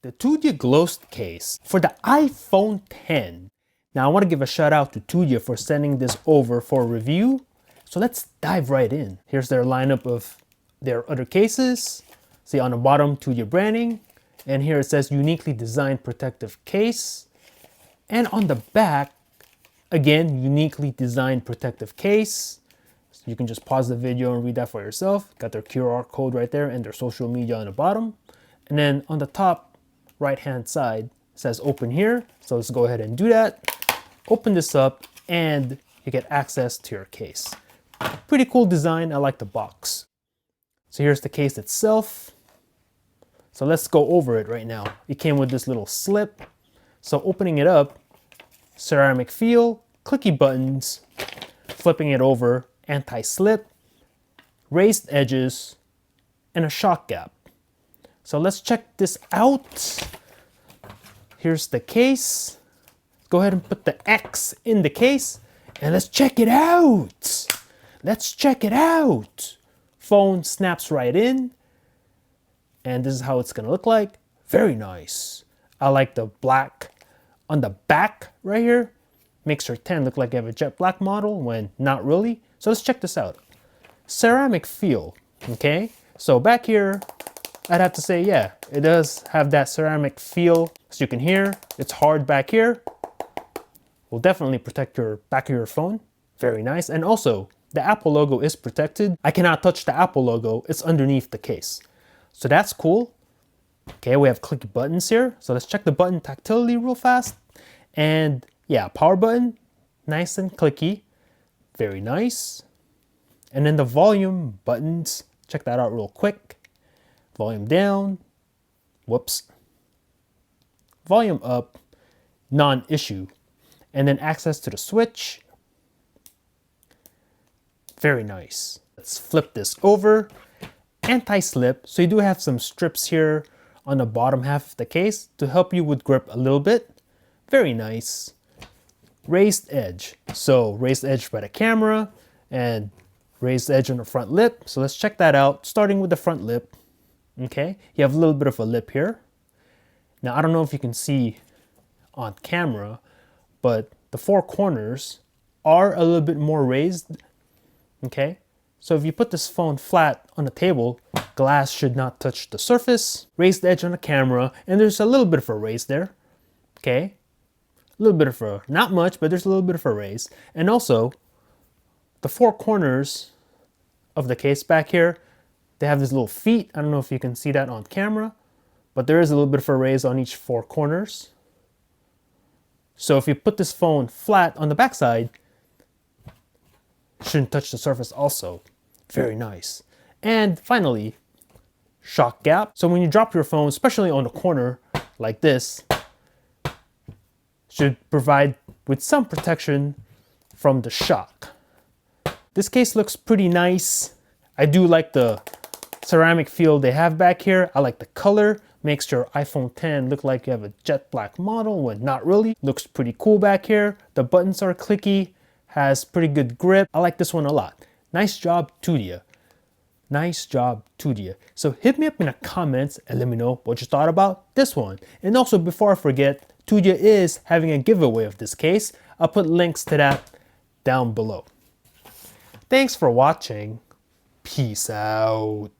the Tudia Glost case for the iPhone 10. Now I want to give a shout out to Tudia for sending this over for review. So let's dive right in. Here's their lineup of their other cases. See on the bottom, Tudia branding. And here it says uniquely designed protective case. And on the back, again, uniquely designed protective case. So you can just pause the video and read that for yourself. Got their QR code right there and their social media on the bottom. And then on the top right hand side, it says open here. So let's go ahead and do that. Open this up and you get access to your case. Pretty cool design. I like the box. So here's the case itself. So let's go over it right now. It came with this little slip. So opening it up, ceramic feel, clicky buttons, flipping it over, anti-slip, raised edges, and a shock gap. So let's check this out. Here's the case. Go ahead and put the X in the case and let's check it out. Let's check it out. Phone snaps right in. And this is how it's gonna look like. Very nice. I like the black on the back right here. Makes your 10 look like you have a jet black model when not really. So let's check this out. Ceramic feel, okay? So back here, I'd have to say, yeah, it does have that ceramic feel. As you can hear, it's hard back here. Will definitely protect your back of your phone. Very nice. And also, the Apple logo is protected. I cannot touch the Apple logo. It's underneath the case. So that's cool. Okay, we have clicky buttons here. So let's check the button tactility real fast. And yeah, power button, nice and clicky. Very nice. And then the volume buttons, check that out real quick. Volume down, whoops. Volume up, non-issue. And then access to the switch. Very nice. Let's flip this over. Anti-slip, so you do have some strips here on the bottom half of the case to help you with grip a little bit. Very nice. Raised edge, so raised edge by the camera and raised edge on the front lip. So let's check that out, starting with the front lip. Okay, you have a little bit of a lip here. Now I don't know if you can see on camera, but the four corners are a little bit more raised. Okay, so if you put this phone flat on the table, glass should not touch the surface. Raised edge on the camera, and there's a little bit of a raise there. Okay, a little bit of a, not much, but there's a little bit of a raise. And also, the four corners of the case back here, they have these little feet. I don't know if you can see that on camera, but there is a little bit of a raise on each four corners. So if you put this phone flat on the backside, shouldn't touch the surface also. Very nice. And finally, shock gap. So when you drop your phone, especially on the corner like this, should provide with some protection from the shock. This case looks pretty nice. I do like the ceramic feel they have back here. I like the color. Makes your iPhone 10 look like you have a jet black model when not really. Looks pretty cool back here. The buttons are clicky. Has pretty good grip. I like this one a lot. Nice job, Tudia. Nice job, Tudia. So hit me up in the comments and let me know what you thought about this one. And also, before I forget, Tudia is having a giveaway of this case. I'll put links to that down below. Thanks for watching. Peace out.